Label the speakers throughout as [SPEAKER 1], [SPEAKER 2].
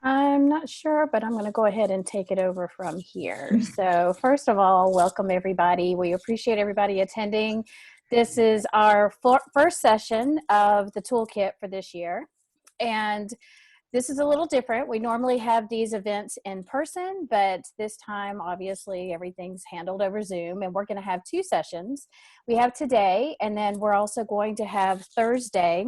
[SPEAKER 1] I'm not sure, but I'm going to go ahead and take it over from here. So first of all, welcome everybody. We appreciate everybody attending. This is our first session of the toolkit for this year. And this is a little different. We normally have these events in person, but this time, obviously, everything's handled over Zoom, and we're going to have two sessions. We have today, and then we're also going to have Thursday,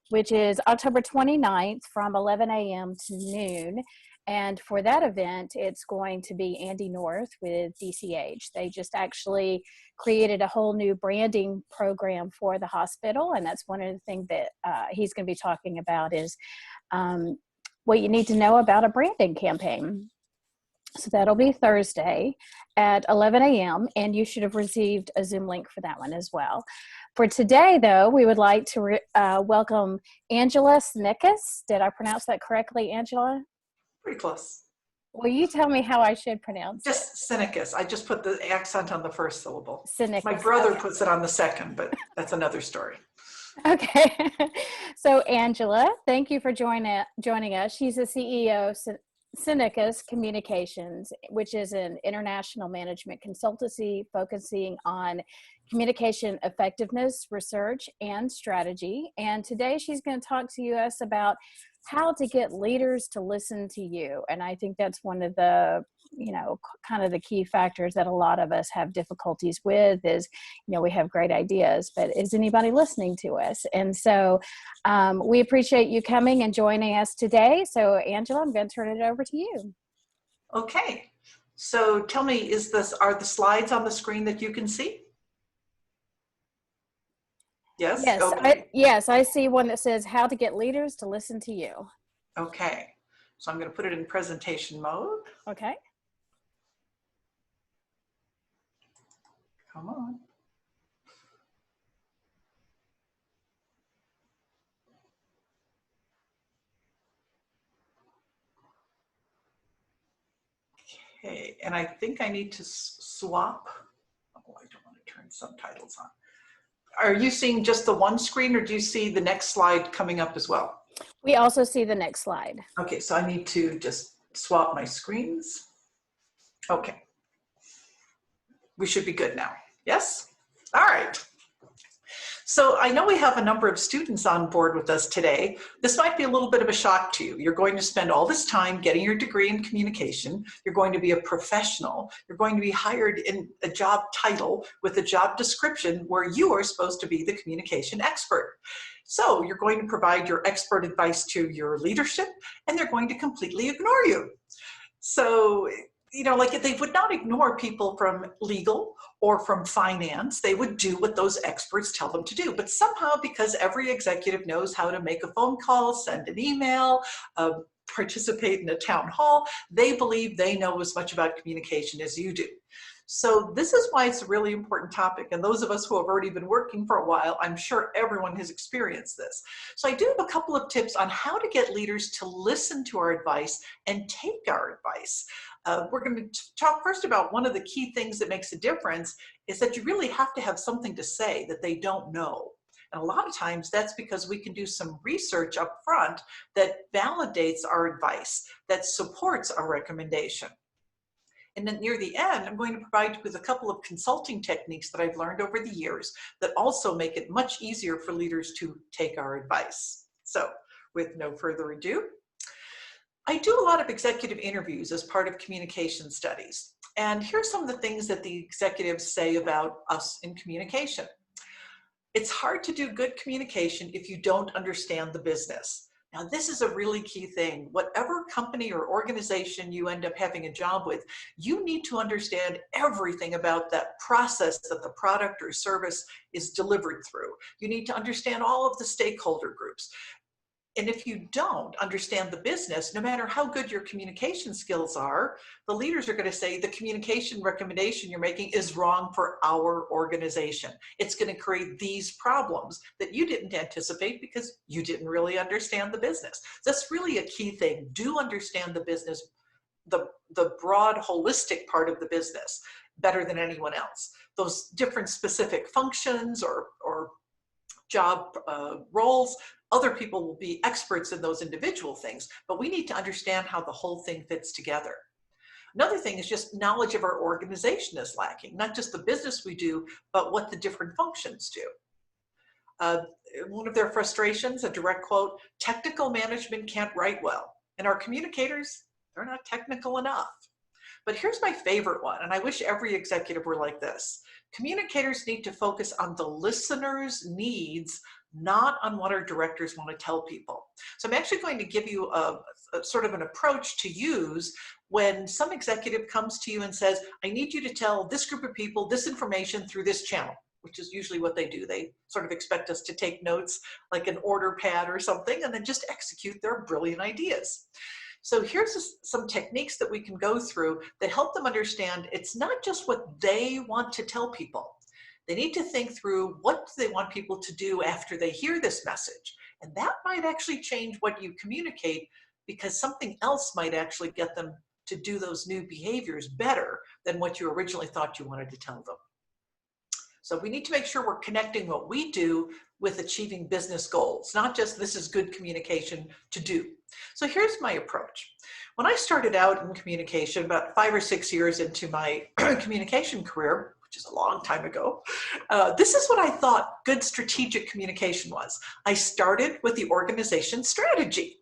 [SPEAKER 1] which is October 29th from 11 a.m. to noon. And for that event, it's going to be Andy North with DCH. They just actually created a whole new branding program for the hospital, and that's one of the things that he's going to be talking about is what you need to know about a branding campaign. So that'll be Thursday at 11 a.m. and you should have received a Zoom link for that one as well. For today, though, we would like to welcome Angela Sinickas. Did I pronounce that correctly, Angela?
[SPEAKER 2] Pretty close.
[SPEAKER 1] Will you tell me how I should pronounce it?
[SPEAKER 2] Just Sinickas. I just put the accent on the first syllable.
[SPEAKER 1] Sinickas.
[SPEAKER 2] My brother puts it on the second, but that's another story.
[SPEAKER 1] Okay. So Angela, thank you for joining us. She's the CEO of Sinickas Communications, which is an international management consultancy focusing on communication effectiveness, research, and strategy. And today she's going to talk to us about how to get leaders to listen to you. And I think that's one of the, kind of the key factors that a lot of us have difficulties with is, we have great ideas, but is anybody listening to us? And so we appreciate you coming and joining us today. So Angela, I'm going to turn it over to you.
[SPEAKER 2] Okay. So tell me, are the slides on the screen that you can see? Yes?
[SPEAKER 1] Yes,
[SPEAKER 2] okay.
[SPEAKER 1] Yes, I see one that says how to get leaders to listen to you.
[SPEAKER 2] Okay, so I'm going to put it in presentation mode.
[SPEAKER 1] Okay.
[SPEAKER 2] Come on. Okay, and I think I need to swap. Oh, I don't want to turn subtitles on. Are you seeing just the one screen or do you see the next slide coming up as well?
[SPEAKER 1] We also see the next slide.
[SPEAKER 2] Okay, so I need to just swap my screens. Okay. We should be good now. Yes? All right. So I know we have a number of students on board with us today. This might be a little bit of a shock to you. You're going to spend all this time getting your degree in communication. You're going to be a professional. You're going to be hired in a job title with a job description where you are supposed to be the communication expert. So you're going to provide your expert advice to your leadership, and they're going to completely ignore you. So, like they would not ignore people from legal or from finance. They would do what those experts tell them to do. But somehow, because every executive knows how to make a phone call, send an email, participate in a town hall, they believe they know as much about communication as you do. So this is why it's a really important topic. And those of us who have already been working for a while, I'm sure everyone has experienced this. So I do have a couple of tips on how to get leaders to listen to our advice and take our advice. We're going to talk first about one of the key things that makes a difference is that you really have to have something to say that they don't know. And a lot of times that's because we can do some research up front that validates our advice, that supports our recommendation. And then near the end, I'm going to provide you with a couple of consulting techniques that I've learned over the years that also make it much easier for leaders to take our advice. So with no further ado, I do a lot of executive interviews as part of communication studies. And here's some of the things that the executives say about us in communication. It's hard to do good communication if you don't understand the business. Now, this is a really key thing. Whatever company or organization you end up having a job with, you need to understand everything about that process that the product or service is delivered through. You need to understand all of the stakeholder groups. And if you don't understand the business, no matter how good your communication skills are, the leaders are going to say the communication recommendation you're making is wrong for our organization. It's going to create these problems that you didn't anticipate because you didn't really understand the business. That's really a key thing. Do understand the business, the broad holistic part of the business better than anyone else. Those different specific functions or job roles, Other people will be experts in those individual things, but we need to understand how the whole thing fits together. Another thing is just knowledge of our organization is lacking, not just the business we do, but what the different functions do. One of their frustrations, a direct quote, technical management can't write well, and our communicators, they're not technical enough. But here's my favorite one, and I wish every executive were like this. Communicators need to focus on the listener's needs, not on what our directors want to tell people. So I'm actually going to give you a sort of an approach to use when some executive comes to you and says, I need you to tell this group of people this information through this channel, which is usually what they do. They sort of expect us to take notes like an order pad or something and then just execute their brilliant ideas. So here's some techniques that we can go through that help them understand it's not just what they want to tell people. They need to think through what do they want people to do after they hear this message. And that might actually change what you communicate, because something else might actually get them to do those new behaviors better than what you originally thought you wanted to tell them. So we need to make sure we're connecting what we do with achieving business goals, not just this is good communication to do. So here's my approach. When I started out in communication about 5 or 6 years into my communication career, which is a long time ago, this is what I thought good strategic communication was. I started with the organization strategy.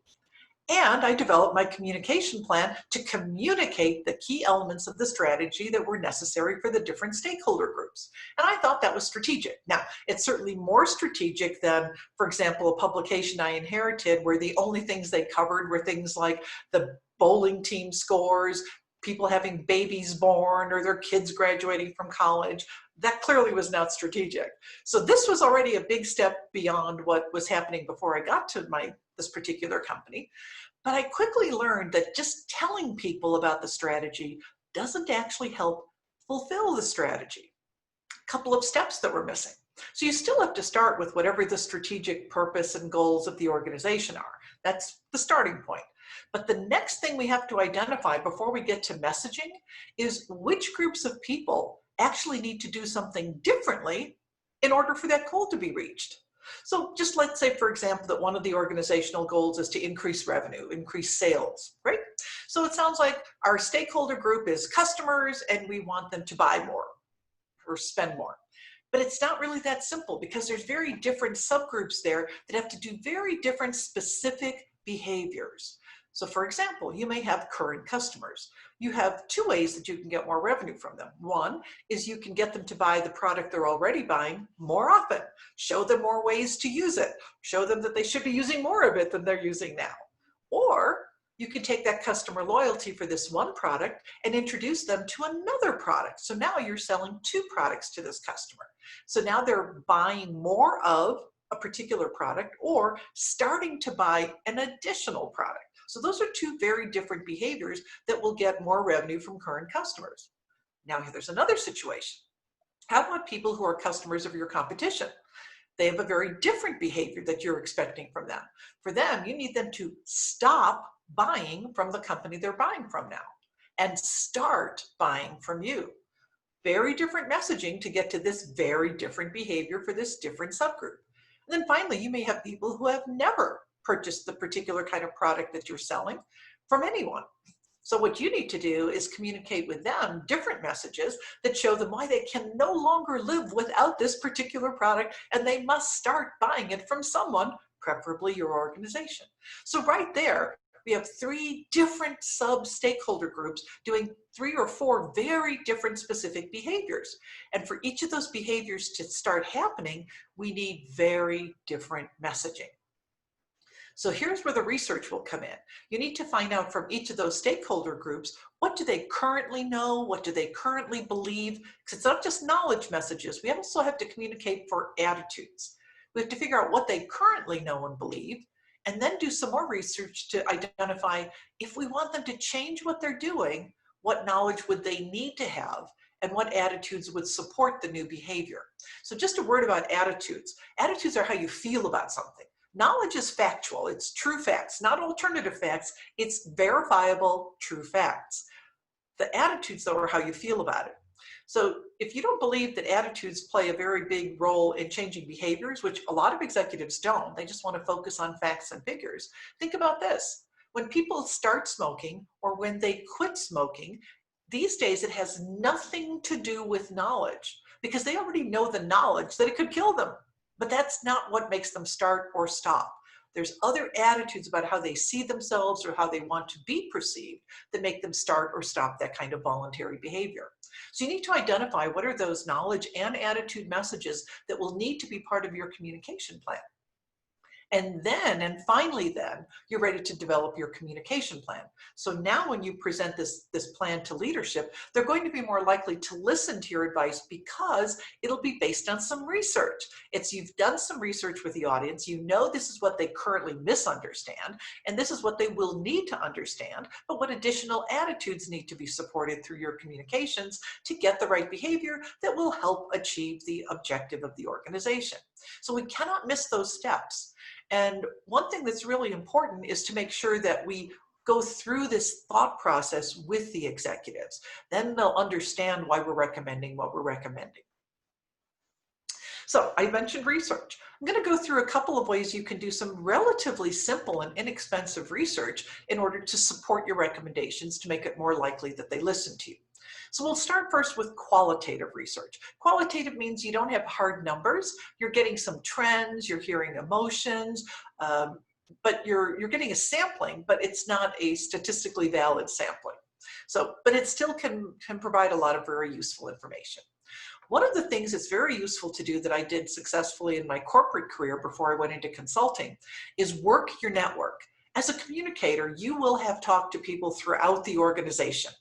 [SPEAKER 2] And I developed my communication plan to communicate the key elements of the strategy that were necessary for the different stakeholder groups. And I thought that was strategic. Now, it's certainly more strategic than, for example, a publication I inherited where the only things they covered were things like the bowling team scores, people having babies born, or their kids graduating from college. That clearly was not strategic. So this was already a big step beyond what was happening before I got to this particular company. But I quickly learned that just telling people about the strategy doesn't actually help fulfill the strategy. A couple of steps that were missing. So you still have to start with whatever the strategic purpose and goals of the organization are. That's the starting point. But the next thing we have to identify before we get to messaging is which groups of people actually need to do something differently in order for that goal to be reached. So just let's say, for example, that one of the organizational goals is to increase revenue, increase sales, right? So it sounds like our stakeholder group is customers and we want them to buy more or spend more. But it's not really that simple, because there's very different subgroups there that have to do very different specific behaviors. So for example, you may have current customers. You have 2 ways that you can get more revenue from them. One is you can get them to buy the product they're already buying more often. Show them more ways to use it. Show them that they should be using more of it than they're using now. Or you can take that customer loyalty for this one product and introduce them to another product. So now you're selling 2 products to this customer. So now they're buying more of a particular product or starting to buy an additional product. So those are 2 very different behaviors that will get more revenue from current customers. Now there's another situation. How about people who are customers of your competition? They have a very different behavior that you're expecting from them. For them, you need them to stop buying from the company they're buying from now and start buying from you. Very different messaging to get to this very different behavior for this different subgroup. And then finally, you may have people who have never purchased the particular kind of product that you're selling from anyone. So what you need to do is communicate with them different messages that show them why they can no longer live without this particular product and they must start buying it from someone, preferably your organization. So right there, we have 3 different sub-stakeholder groups doing 3 or 4 very different specific behaviors. And for each of those behaviors to start happening, we need very different messaging. So here's where the research will come in. You need to find out from each of those stakeholder groups, what do they currently know? What do they currently believe? Because it's not just knowledge messages. We also have to communicate for attitudes. We have to figure out what they currently know and believe, and then do some more research to identify if we want them to change what they're doing, what knowledge would they need to have, and what attitudes would support the new behavior. So just a word about attitudes. Attitudes are how you feel about something. Knowledge is factual, it's true facts, not alternative facts, it's verifiable true facts. The attitudes, though, are how you feel about it. So if you don't believe that attitudes play a very big role in changing behaviors, which a lot of executives don't, they just want to focus on facts and figures, think about this. When people start smoking or when they quit smoking, these days it has nothing to do with knowledge because they already know the knowledge that it could kill them. But that's not what makes them start or stop. There's other attitudes about how they see themselves or how they want to be perceived that make them start or stop that kind of voluntary behavior. So you need to identify what are those knowledge and attitude messages that will need to be part of your communication plan. And then, and finally then, you're ready to develop your communication plan. So now when you present this plan to leadership, they're going to be more likely to listen to your advice because it'll be based on some research. You've done some research with the audience, you know this is what they currently misunderstand, and this is what they will need to understand, but what additional attitudes need to be supported through your communications to get the right behavior that will help achieve the objective of the organization. So we cannot miss those steps. And one thing that's really important is to make sure that we go through this thought process with the executives. Then they'll understand why we're recommending what we're recommending. So I mentioned research. I'm going to go through a couple of ways you can do some relatively simple and inexpensive research in order to support your recommendations to make it more likely that they listen to you. So we'll start first with qualitative research. Qualitative means you don't have hard numbers. You're getting some trends, you're hearing emotions, but you're getting a sampling, but it's not a statistically valid sampling. So, but it still can provide a lot of very useful information. One of the things that's very useful to do that I did successfully in my corporate career before I went into consulting is work your network. As a communicator, you will have talked to people throughout the organization.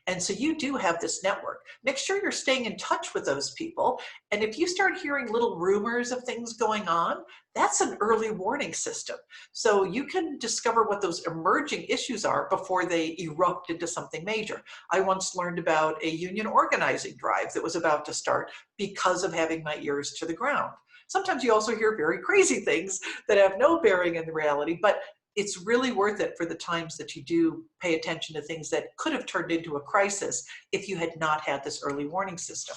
[SPEAKER 2] And so you do have this network. Make sure you're staying in touch with those people. And if you start hearing little rumors of things going on, that's an early warning system. So you can discover what those emerging issues are before they erupt into something major. I once learned about a union organizing drive that was about to start because of having my ears to the ground. Sometimes you also hear very crazy things that have no bearing in the reality, but it's really worth it for the times that you do pay attention to things that could have turned into a crisis if you had not had this early warning system.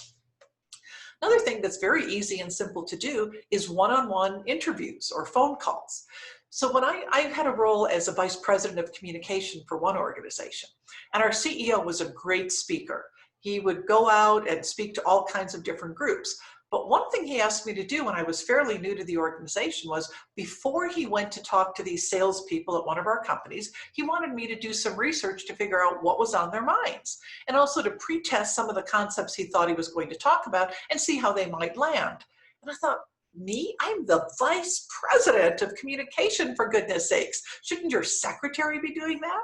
[SPEAKER 2] Another thing that's very easy and simple to do is one-on-one interviews or phone calls. So when I had a role as a vice president of communication for one organization, and our CEO was a great speaker. He would go out and speak to all kinds of different groups. But one thing he asked me to do when I was fairly new to the organization was before he went to talk to these salespeople at one of our companies, he wanted me to do some research to figure out what was on their minds and also to pre-test some of the concepts he thought he was going to talk about and see how they might land. And I thought, me? I'm the vice president of communication, for goodness sakes. Shouldn't your secretary be doing that?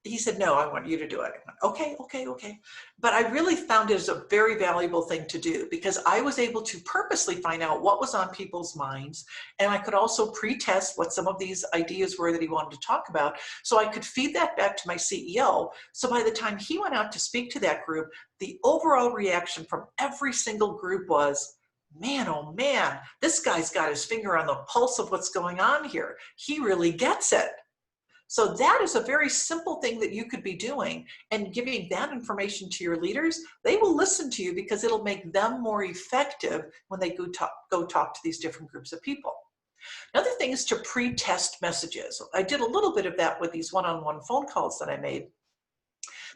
[SPEAKER 2] He said, no, I want you to do it. I went, okay. But I really found it as a very valuable thing to do because I was able to purposely find out what was on people's minds. And I could also pre-test what some of these ideas were that he wanted to talk about. So I could feed that back to my CEO. So by the time he went out to speak to that group, the overall reaction from every single group was, man, oh man, this guy's got his finger on the pulse of what's going on here. He really gets it. So that is a very simple thing that you could be doing and giving that information to your leaders. They will listen to you because it'll make them more effective when they go talk to these different groups of people. Another thing is to pre-test messages. I did a little bit of that with these one-on-one phone calls that I made.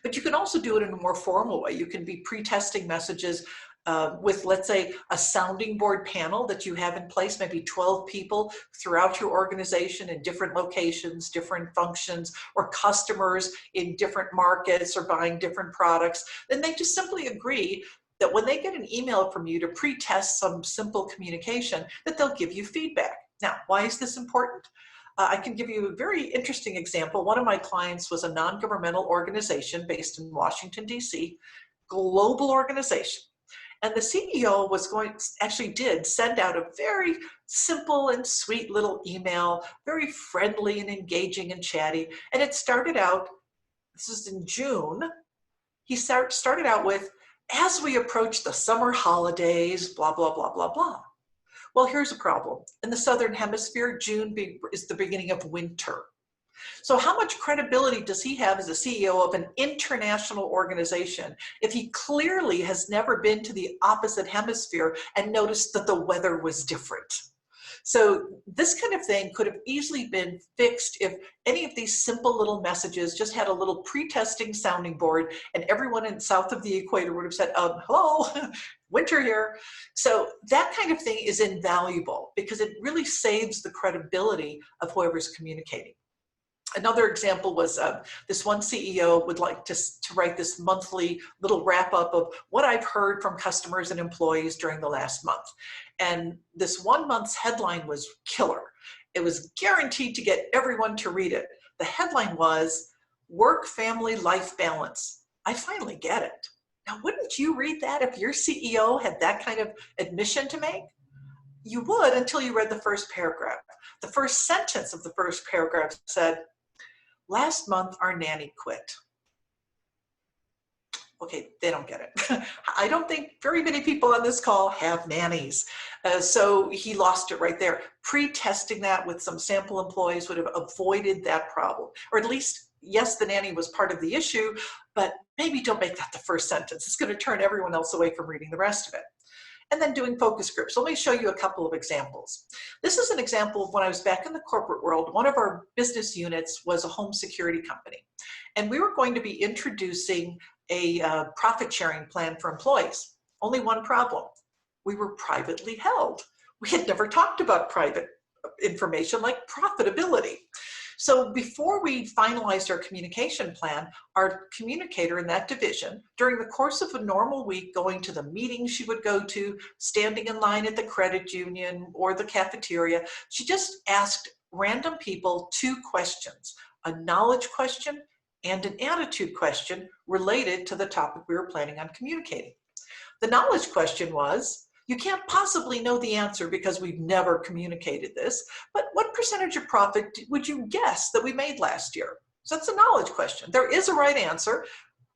[SPEAKER 2] But you can also do it in a more formal way. You can be pre-testing messages with, let's say, a sounding board panel that you have in place, maybe 12 people throughout your organization in different locations, different functions, or customers in different markets or buying different products. Then they just simply agree that when they get an email from you to pre-test some simple communication, that they'll give you feedback. Now, why is this important? I can give you a very interesting example. One of my clients was a non-governmental organization based in Washington, D.C., global organization. And the CEO actually did send out a very simple and sweet little email, very friendly and engaging and chatty. And it started out, this is in June, he started out with, as we approach the summer holidays, blah, blah, blah, blah, blah. Well, here's a problem. In the Southern Hemisphere, June is the beginning of winter. So how much credibility does he have as a CEO of an international organization if he clearly has never been to the opposite hemisphere and noticed that the weather was different? So this kind of thing could have easily been fixed if any of these simple little messages just had a little pre-testing sounding board, and everyone in south of the equator would have said, hello, winter here. So that kind of thing is invaluable because it really saves the credibility of whoever's communicating. Another example was this one CEO would like to write this monthly little wrap up of what I've heard from customers and employees during the last month. And this 1 month's headline was killer. It was guaranteed to get everyone to read it. The headline was Work, Family, Life Balance. I finally get it. Now, wouldn't you read that if your CEO had that kind of admission to make? You would until you read the first paragraph. The first sentence of the first paragraph said, last month, our nanny quit. Okay, they don't get it. I don't think very many people on this call have nannies. So he lost it right there. Pre-testing that with some sample employees would have avoided that problem. Or at least, yes, the nanny was part of the issue, but maybe don't make that the first sentence. It's going to turn everyone else away from reading the rest of it. And then doing focus groups. Let me show you a couple of examples. This is an example of when I was back in the corporate world. One of our business units was a home security company. And we were going to be introducing a profit sharing plan for employees. Only one problem. We were privately held. We had never talked about private information like profitability. So before we finalized our communication plan, our communicator in that division, during the course of a normal week, going to the meetings she would go to, standing in line at the credit union or the cafeteria, she just asked random people 2 questions, a knowledge question and an attitude question related to the topic we were planning on communicating. The knowledge question was, you can't possibly know the answer because we've never communicated this, but what percentage of profit would you guess that we made last year? So that's a knowledge question. There is a right answer.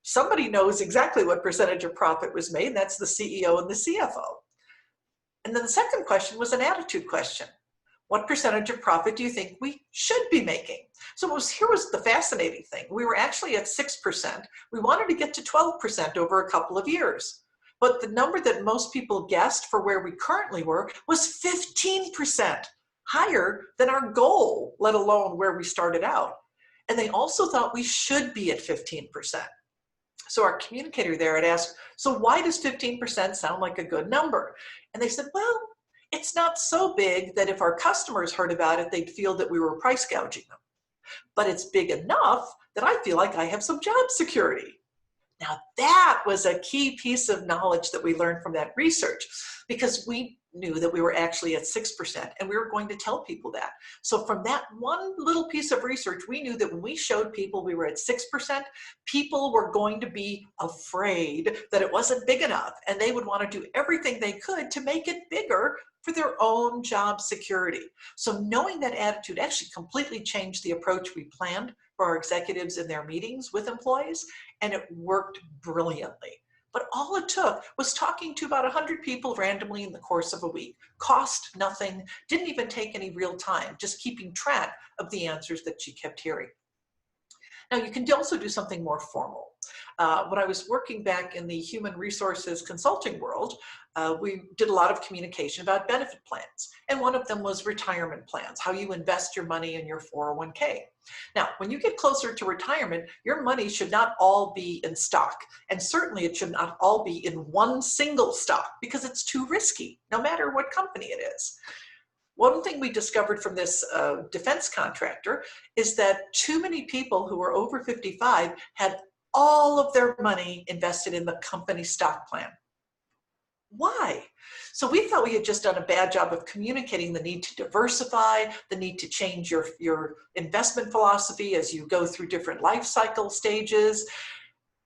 [SPEAKER 2] Somebody knows exactly what percentage of profit was made. That's the CEO and the CFO. And then the second question was an attitude question. What percentage of profit do you think we should be making? So here was the fascinating thing. We were actually at 6%. We wanted to get to 12% over a couple of years. But the number that most people guessed for where we currently were was 15%, higher than our goal, let alone where we started out. And they also thought we should be at 15%. So our communicator there had asked, so why does 15% sound like a good number? And they said, well, it's not so big that if our customers heard about it, they'd feel that we were price gouging them. But it's big enough that I feel like I have some job security. Now that was a key piece of knowledge that we learned from that research, because we knew that we were actually at 6% and we were going to tell people that. So from that one little piece of research, we knew that when we showed people we were at 6%, people were going to be afraid that it wasn't big enough and they would want to do everything they could to make it bigger for their own job security. So knowing that attitude actually completely changed the approach we planned for our executives in their meetings with employees, and it worked brilliantly. But all it took was talking to about 100 people randomly in the course of a week. Cost nothing, didn't even take any real time, just keeping track of the answers that she kept hearing. Now you can also do something more formal. When I was working back in the human resources consulting world, we did a lot of communication about benefit plans. And one of them was retirement plans, how you invest your money in your 401k. Now, when you get closer to retirement, your money should not all be in stock. And certainly it should not all be in one single stock because it's too risky, no matter what company it is. One thing we discovered from this defense contractor is that too many people who were over 55 had all of their money invested in the company stock plan. Why? So we thought we had just done a bad job of communicating the need to diversify, the need to change your investment philosophy as you go through different life cycle stages.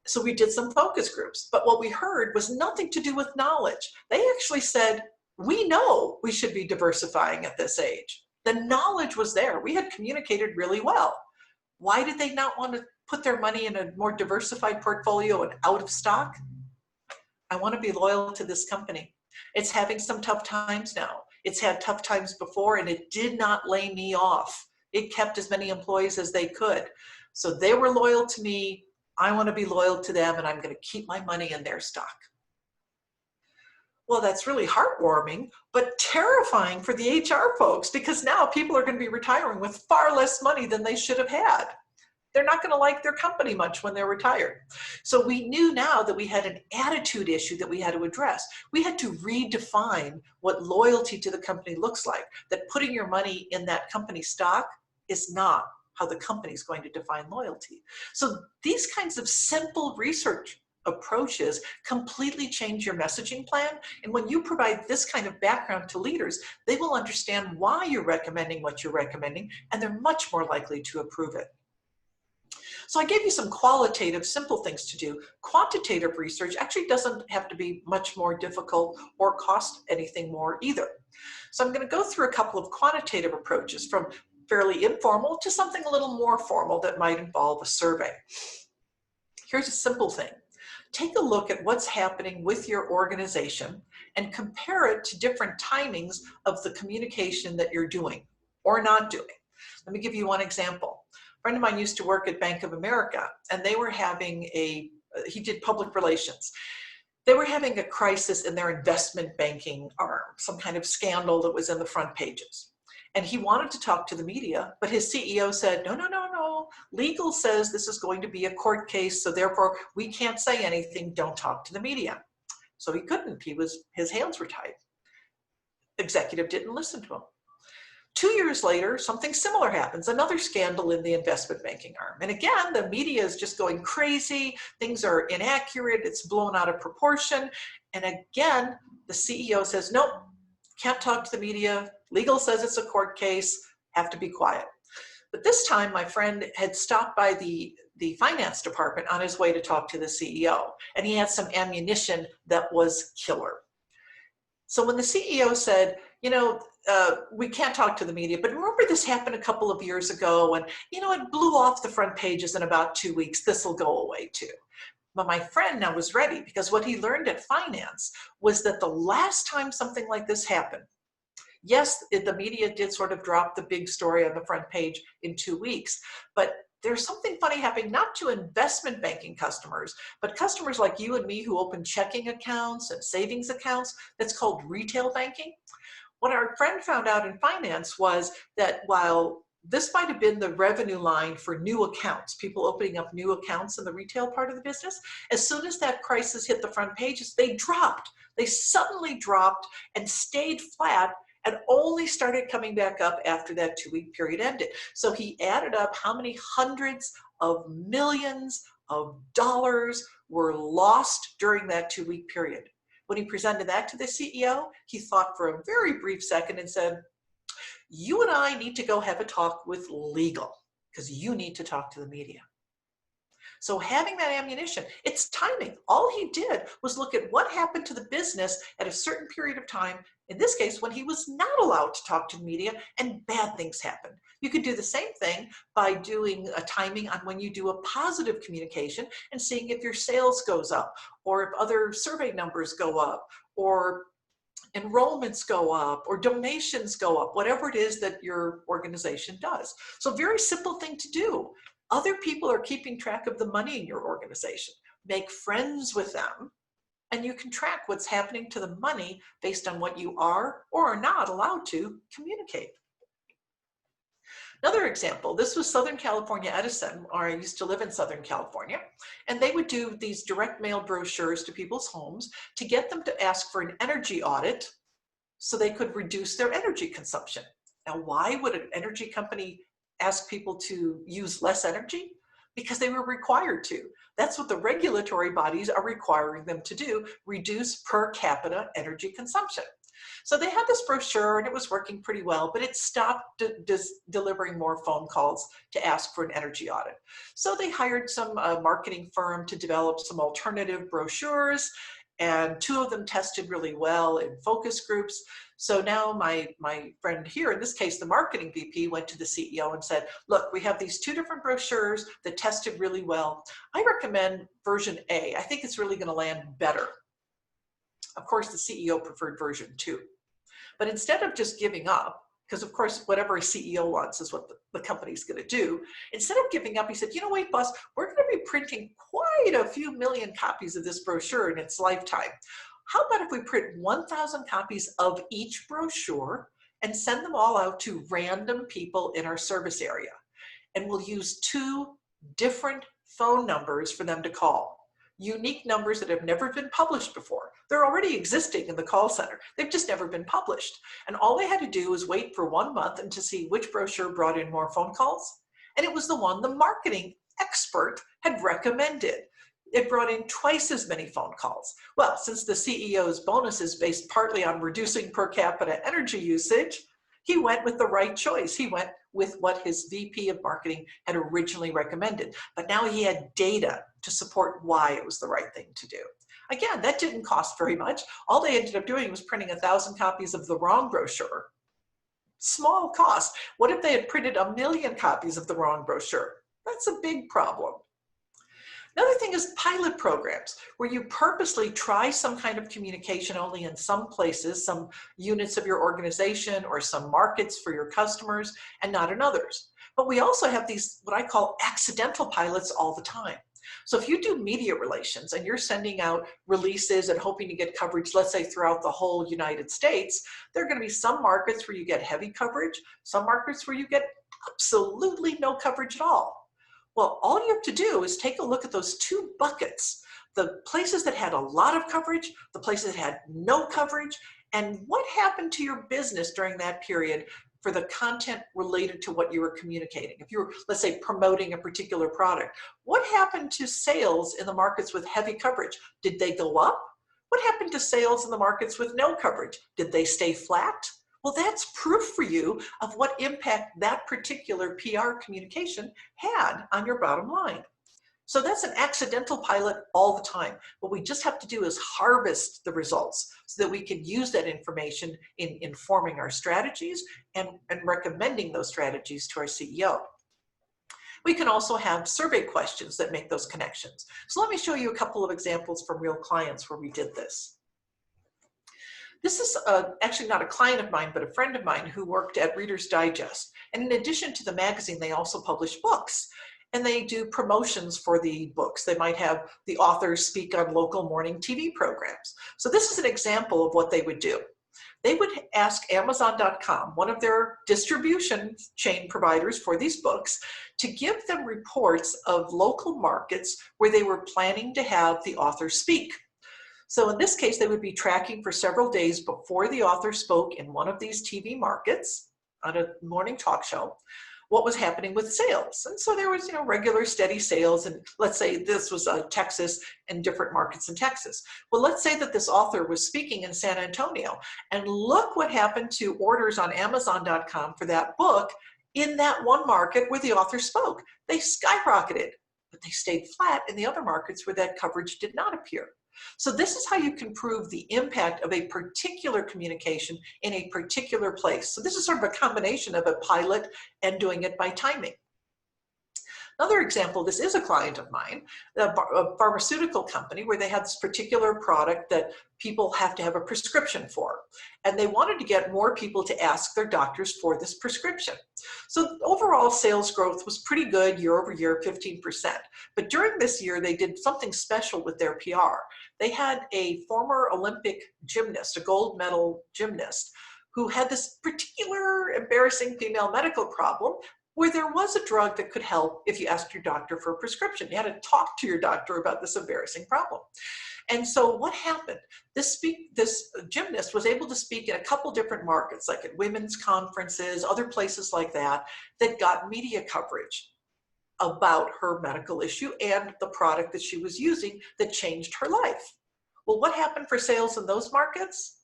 [SPEAKER 2] So we did some focus groups, but what we heard was nothing to do with knowledge. They actually said, we know we should be diversifying at this age. The knowledge was there. We had communicated really well. Why did they not want to put their money in a more diversified portfolio and out of stock? I want to be loyal to this company. It's having some tough times now. It's had tough times before and it did not lay me off. it kept as many employees as they could. So they were loyal to me. I want to be loyal to them, and I'm going to keep my money in their stock. Well, that's really heartwarming, but terrifying for the HR folks, because now people are going to be retiring with far less money than they should have had. They're not going to like their company much when they're retired. So we knew now that we had an attitude issue that we had to address. We had to redefine what loyalty to the company looks like, that putting your money in that company stock is not how the company is going to define loyalty. So these kinds of simple research approaches completely change your messaging plan. And when you provide this kind of background to leaders, they will understand why you're recommending what you're recommending, and they're much more likely to approve it. So I gave you some qualitative, simple things to do. Quantitative research actually doesn't have to be much more difficult or cost anything more either. So I'm going to go through a couple of quantitative approaches, from fairly informal to something a little more formal that might involve a survey. Here's a simple thing. Take a look at what's happening with your organization and compare it to different timings of the communication that you're doing or not doing. Let me give you one example. A friend of mine used to work at Bank of America, and they were having he did public relations. They were having a crisis in their investment banking arm, some kind of scandal that was in the front pages. And he wanted to talk to the media, but his CEO said, no, no, no, no. Legal says this is going to be a court case, so therefore we can't say anything. Don't talk to the media. So he couldn't. His hands were tied. Executive didn't listen to him. 2 years later, something similar happens, another scandal in the investment banking arm. And again, the media is just going crazy. Things are inaccurate. It's blown out of proportion. And again, the CEO says, nope, can't talk to the media. Legal says it's a court case, have to be quiet. But this time, my friend had stopped by the finance department on his way to talk to the CEO, and he had some ammunition that was killer. So when the CEO said, we can't talk to the media, but remember this happened a couple of years ago, and it blew off the front pages in about 2 weeks, this will go away too. But my friend now was ready, because what he learned at finance was that the last time something like this happened, yes, the media did sort of drop the big story on the front page in 2 weeks, but there's something funny happening, not to investment banking customers, but customers like you and me who open checking accounts and savings accounts. That's called retail banking. What our friend found out in finance was that while this might have been the revenue line for new accounts, people opening up new accounts in the retail part of the business, as soon as that crisis hit the front pages, they dropped. They suddenly dropped and stayed flat, and only started coming back up after that 2-week period ended. So he added up how many hundreds of millions of dollars were lost during that 2-week period. When he presented that to the CEO, he thought for a very brief second and said, you and I need to go have a talk with legal, because you need to talk to the media. So having that ammunition, it's timing. All he did was look at what happened to the business at a certain period of time, in this case, when he was not allowed to talk to the media, and bad things happened. You could do the same thing by doing a timing on when you do a positive communication and seeing if your sales goes up, or if other survey numbers go up, or enrollments go up, or donations go up, whatever it is that your organization does. So very simple thing to do. Other people are keeping track of the money in your organization. Make friends with them, and you can track what's happening to the money based on what you are or are not allowed to communicate. Another example, this was Southern California Edison, or I used to live in Southern California, and they would do these direct mail brochures to people's homes to get them to ask for an energy audit so they could reduce their energy consumption. Now, why would an energy company ask people to use less energy? Because they were required to. That's what the regulatory bodies are requiring them to do, reduce per capita energy consumption. So they had this brochure and it was working pretty well, but it stopped delivering more phone calls to ask for an energy audit. So they hired some marketing firm to develop some alternative brochures, and 2 of them tested really well in focus groups. So now my friend here, in this case, the marketing VP, went to the CEO and said, look, we have these 2 different brochures that tested really well. I recommend version A. I think it's really going to land better. Of course, the CEO preferred version 2. But instead of just giving up, because of course, whatever a CEO wants is what the company's going to do. Instead of giving up, he said, you know, wait, boss, we're going to be printing quite a few million copies of this brochure in its lifetime. How about if we print 1,000 copies of each brochure and send them all out to random people in our service area? And we'll use 2 different phone numbers for them to call. Unique numbers that have never been published before. They're already existing in the call center. They've just never been published. And all they had to do was wait for 1 month and to see which brochure brought in more phone calls. And it was the one the marketing expert had recommended. It brought in twice as many phone calls. Well, since the CEO's bonus is based partly on reducing per capita energy usage, he went with the right choice. He went with what his VP of marketing had originally recommended. But now he had data to support why it was the right thing to do. Again, that didn't cost very much. All they ended up doing was printing 1,000 copies of the wrong brochure. Small cost. What if they had printed 1 million copies of the wrong brochure? That's a big problem. Another thing is pilot programs, where you purposely try some kind of communication only in some places, some units of your organization or some markets for your customers, and not in others. But we also have these, what I call accidental pilots all the time. So if you do media relations and you're sending out releases and hoping to get coverage, let's say throughout the whole United States, there are going to be some markets where you get heavy coverage, some markets where you get absolutely no coverage at all. Well, all you have to do is take a look at those 2 buckets, the places that had a lot of coverage, the places that had no coverage, and what happened to your business during that period for the content related to what you were communicating. If you were, let's say, promoting a particular product, what happened to sales in the markets with heavy coverage? Did they go up? What happened to sales in the markets with no coverage? Did they stay flat? Well, that's proof for you of what impact that particular PR communication had on your bottom line. So that's an accidental pilot all the time. What we just have to do is harvest the results so that we can use that information in informing our strategies and recommending those strategies to our CEO. We can also have survey questions that make those connections. So let me show you a couple of examples from real clients where we did this. This is actually not a client of mine, but a friend of mine who worked at Reader's Digest. And in addition to the magazine, they also publish books. And they do promotions for the books. They might have the authors speak on local morning TV programs. So this is an example of what they would do. They would ask Amazon.com, one of their distribution chain providers for these books, to give them reports of local markets where they were planning to have the author speak. So in this case, they would be tracking for several days before the author spoke in one of these TV markets on a morning talk show, what was happening with sales. And so there was, regular steady sales. And let's say this was Texas and different markets in Texas. Well, let's say that this author was speaking in San Antonio, and look what happened to orders on Amazon.com for that book in that one market where the author spoke. They skyrocketed, but they stayed flat in the other markets where that coverage did not appear. So this is how you can prove the impact of a particular communication in a particular place. So this is sort of a combination of a pilot and doing it by timing. Another example, this is a client of mine, a pharmaceutical company where they had this particular product that people have to have a prescription for. And they wanted to get more people to ask their doctors for this prescription. So overall sales growth was pretty good year over year, 15%. But during this year, they did something special with their PR. They had a former Olympic gymnast, a gold medal gymnast, who had this particular embarrassing female medical problem where there was a drug that could help if you asked your doctor for a prescription. You had to talk to your doctor about this embarrassing problem. And so what happened? This gymnast was able to speak in a couple different markets, like at women's conferences, other places like that, that got media coverage about her medical issue and the product that she was using that changed her life. Well, what happened for sales in those markets?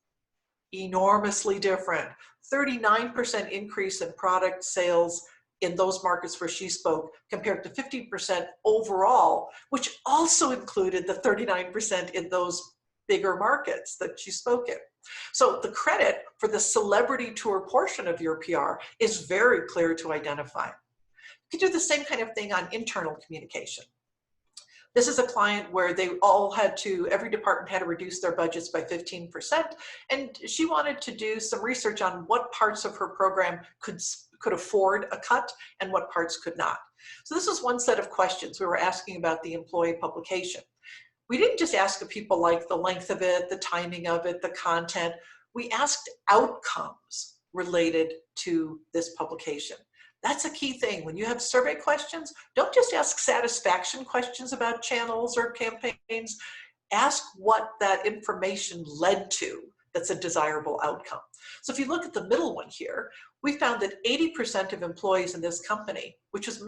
[SPEAKER 2] Enormously different. 39% increase in product sales in those markets where she spoke compared to 50% overall, which also included the 39% in those bigger markets that she spoke in. So the credit for the celebrity tour portion of your PR is very clear to identify. You can do the same kind of thing on internal communication. This is a client where they all had to, every department had to reduce their budgets by 15%. And she wanted to do some research on what parts of her program could afford a cut and what parts could not. So this is one set of questions we were asking about the employee publication. We didn't just ask of people like the length of it, the timing of it, the content. We asked outcomes related to this publication. That's a key thing. When you have survey questions, don't just ask satisfaction questions about channels or campaigns. Ask what that information led to that's a desirable outcome. So if you look at the middle one here, we found that 80% of employees in this company, which is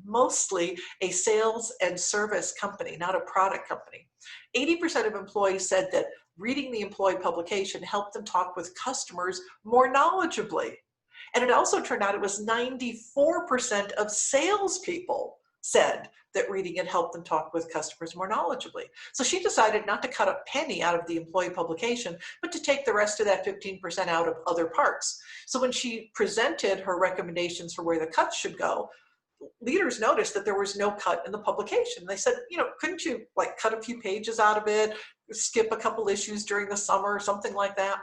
[SPEAKER 2] mostly a sales and service company, not a product company, 80% of employees said that reading the employee publication helped them talk with customers more knowledgeably. And it also turned out it was 94% of salespeople said that reading it helped them talk with customers more knowledgeably. So she decided not to cut a penny out of the employee publication, but to take the rest of that 15% out of other parts. So when she presented her recommendations for where the cuts should go, leaders noticed that there was no cut in the publication. They said, you know, couldn't you like cut a few pages out of it, skip a couple issues during the summer or something like that?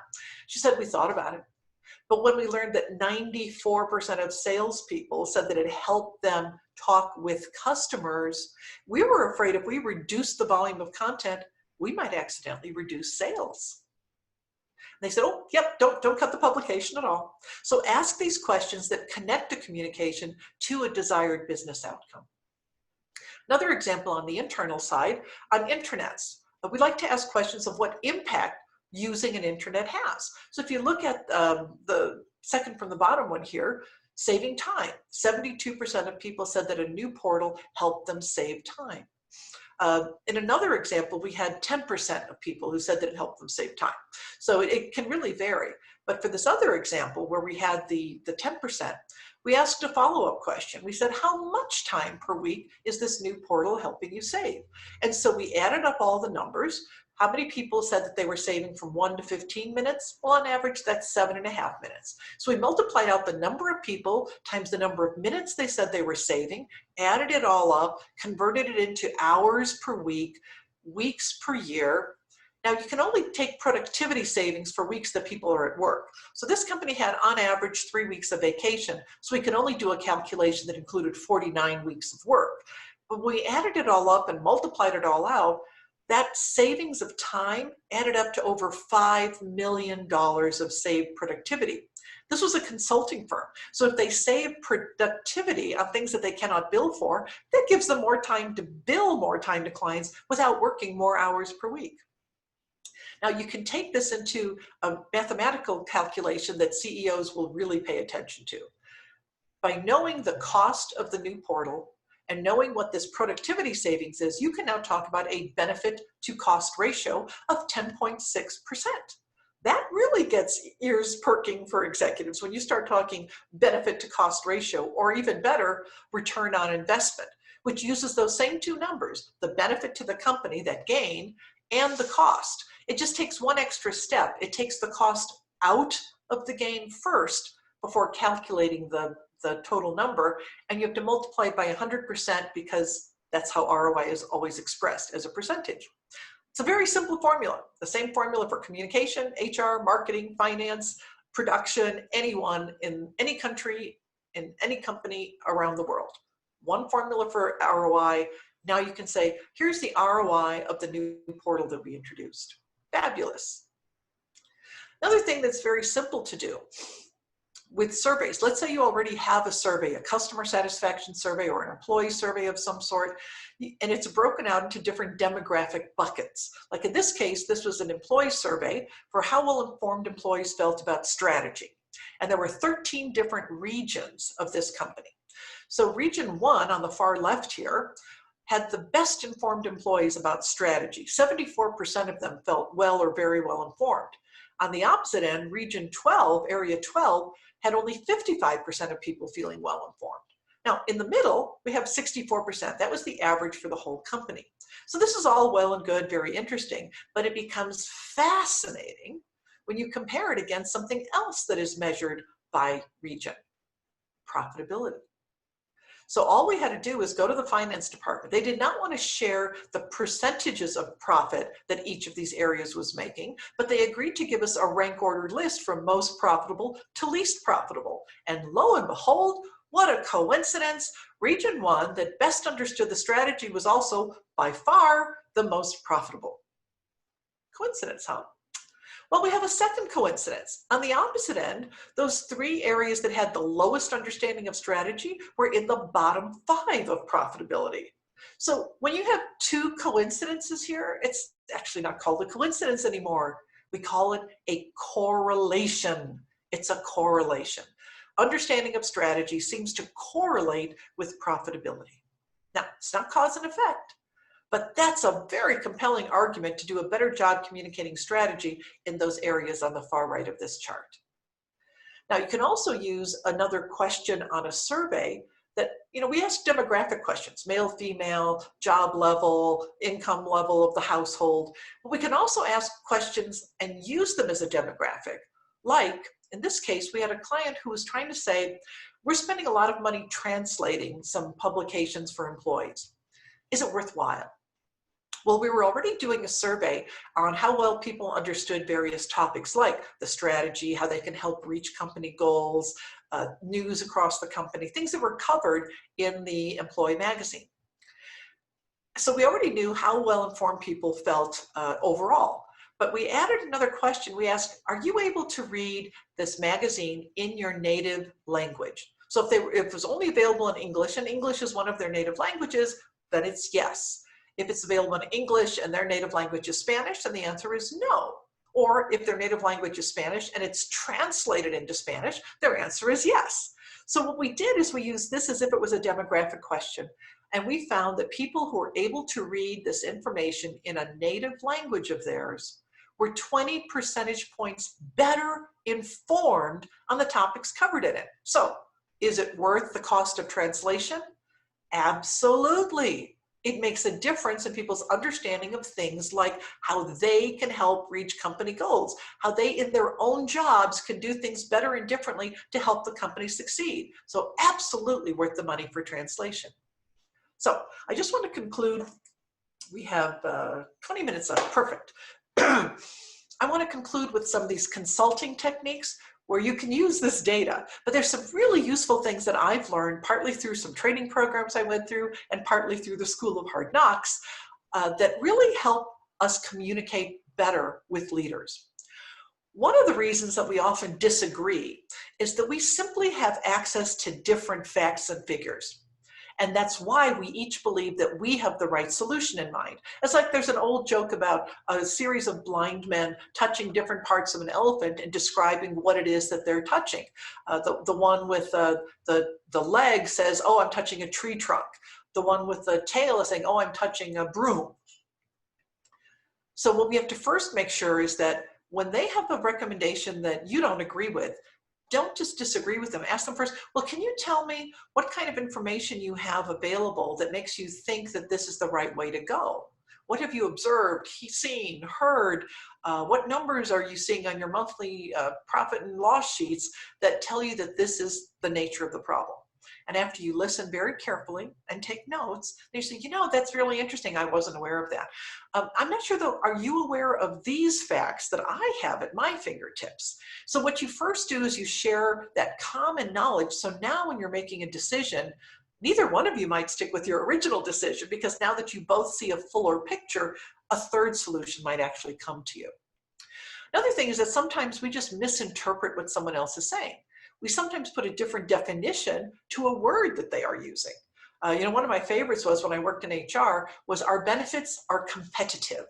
[SPEAKER 2] She said, we thought about it. But when we learned that 94% of salespeople said that it helped them talk with customers, we were afraid if we reduced the volume of content, we might accidentally reduce sales. And they said, oh, yep, don't cut the publication at all. So ask these questions that connect the communication to a desired business outcome. Another example on the internal side, on intranets, we like to ask questions of what impact using an intranet has. So if you look at the second from the bottom one here, saving time. 72% of people said that a new portal helped them save time. In another example, we had 10% of people who said that it helped them save time. So it can really vary. But for this other example where we had the 10%, we asked a follow-up question. We said, how much time per week is this new portal helping you save? And so we added up all the numbers. How many people said that they were saving from 1 to 15 minutes? Well, on average, that's 7.5 minutes. So we multiplied out the number of people times the number of minutes they said they were saving, added it all up, converted it into hours per week, weeks per year. Now, you can only take productivity savings for weeks that people are at work. So this company had, on average, 3 weeks of vacation. So we could only do a calculation that included 49 weeks of work. But when we added it all up and multiplied it all out, that savings of time added up to over $5 million of saved productivity. This was a consulting firm. So if they save productivity on things that they cannot bill for, that gives them more time to bill more time to clients without working more hours per week. Now you can take this into a mathematical calculation that CEOs will really pay attention to. By knowing the cost of the new portal, and knowing what this productivity savings is, you can now talk about a benefit to cost ratio of 10.6%. That really gets ears perking for executives when you start talking benefit to cost ratio, or even better, return on investment, which uses those same two numbers, the benefit to the company, that gain, and the cost. It just takes one extra step. It takes the cost out of the gain first before calculating the total number, and you have to multiply it by 100% because that's how ROI is always expressed, as a percentage. It's a very simple formula, the same formula for communication, HR, marketing, finance, production, anyone in any country, in any company around the world. One formula for ROI. Now you can say, here's the ROI of the new portal that we introduced. Fabulous. Another thing that's very simple to do with surveys, let's say you already have a survey, a customer satisfaction survey or an employee survey of some sort, and it's broken out into different demographic buckets. Like in this case, this was an employee survey for how well informed employees felt about strategy. And there were 13 different regions of this company. So region 1 on the far left here had the best informed employees about strategy. 74% of them felt well or very well informed. On the opposite end, region 12, area 12, had only 55% of people feeling well informed. Now, in the middle, we have 64%. That was the average for the whole company. So this is all well and good, very interesting, but it becomes fascinating when you compare it against something else that is measured by region, profitability. So all we had to do was go to the finance department. They did not want to share the percentages of profit that each of these areas was making, but they agreed to give us a rank ordered list from most profitable to least profitable. And lo and behold, what a coincidence. Region 1 that best understood the strategy was also by far the most profitable. Coincidence, huh? Well, we have a second coincidence. On the opposite end, those 3 areas that had the lowest understanding of strategy were in the bottom 5 of profitability. So when you have 2 coincidences here, it's actually not called a coincidence anymore. We call it a correlation. It's a correlation. Understanding of strategy seems to correlate with profitability. Now, it's not cause and effect, but that's a very compelling argument to do a better job communicating strategy in those areas on the far right of this chart. Now, you can also use another question on a survey that, we ask demographic questions, male, female, job level, income level of the household. But we can also ask questions and use them as a demographic. Like, in this case, we had a client who was trying to say, we're spending a lot of money translating some publications for employees. Is it worthwhile? Well, we were already doing a survey on how well people understood various topics like the strategy, how they can help reach company goals, news across the company, things that were covered in the employee magazine. So we already knew how well informed people felt overall. But we added another question. We asked, are you able to read this magazine in your native language? So if it was only available in English, and English is one of their native languages, then it's yes. If it's available in English and their native language is Spanish, then the answer is no. Or if their native language is Spanish and it's translated into Spanish, their answer is yes. So what we did is we used this as if it was a demographic question. And we found that people who were able to read this information in a native language of theirs were 20 percentage points better informed on the topics covered in it. So is it worth the cost of translation? Absolutely. It makes a difference in people's understanding of things like how they can help reach company goals, how they in their own jobs can do things better and differently to help the company succeed. So absolutely worth the money for translation. So I just want to conclude. We have 20 minutes left. Perfect. I want to conclude with some of these consulting techniques where you can use this data, but there's some really useful things that I've learned, partly through some training programs I went through and partly through the School of Hard Knocks, that really help us communicate better with leaders. One of the reasons that we often disagree is that we simply have access to different facts and figures. And that's why we each believe that we have the right solution in mind. It's like there's an old joke about a series of blind men touching different parts of an elephant and describing what it is that they're touching. The one with the leg says, oh, I'm touching a tree trunk. The one with the tail is saying, oh, I'm touching a broom. So what we have to first make sure is that when they have a recommendation that you don't agree with, don't just disagree with them. Ask them first, well, can you tell me what kind of information you have available that makes you think that this is the right way to go? What have you observed, seen, heard? What numbers are you seeing on your monthly profit and loss sheets that tell you that this is the nature of the problem? And after you listen very carefully and take notes, you say, that's really interesting. I wasn't aware of that. I'm not sure though, are you aware of these facts that I have at my fingertips? So what you first do is you share that common knowledge. So now when you're making a decision, neither one of you might stick with your original decision, because now that you both see a fuller picture, a third solution might actually come to you. Another thing is that sometimes we just misinterpret what someone else is saying. We sometimes put a different definition to a word that they are using. One of my favorites was when I worked in HR was our benefits are competitive.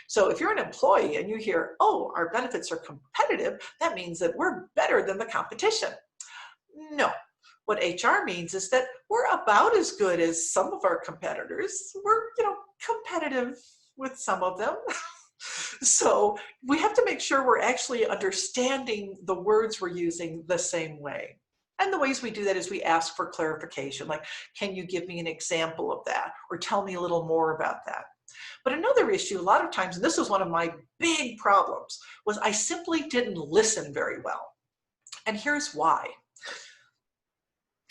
[SPEAKER 2] So if you're an employee and you hear, oh, our benefits are competitive, that means that we're better than the competition. No, what HR means is that we're about as good as some of our competitors. We're, competitive with some of them. So we have to make sure we're actually understanding the words we're using the same way. And the ways we do that is we ask for clarification, like, can you give me an example of that? Or tell me a little more about that. But another issue, a lot of times, and this was one of my big problems, was I simply didn't listen very well. And here's why.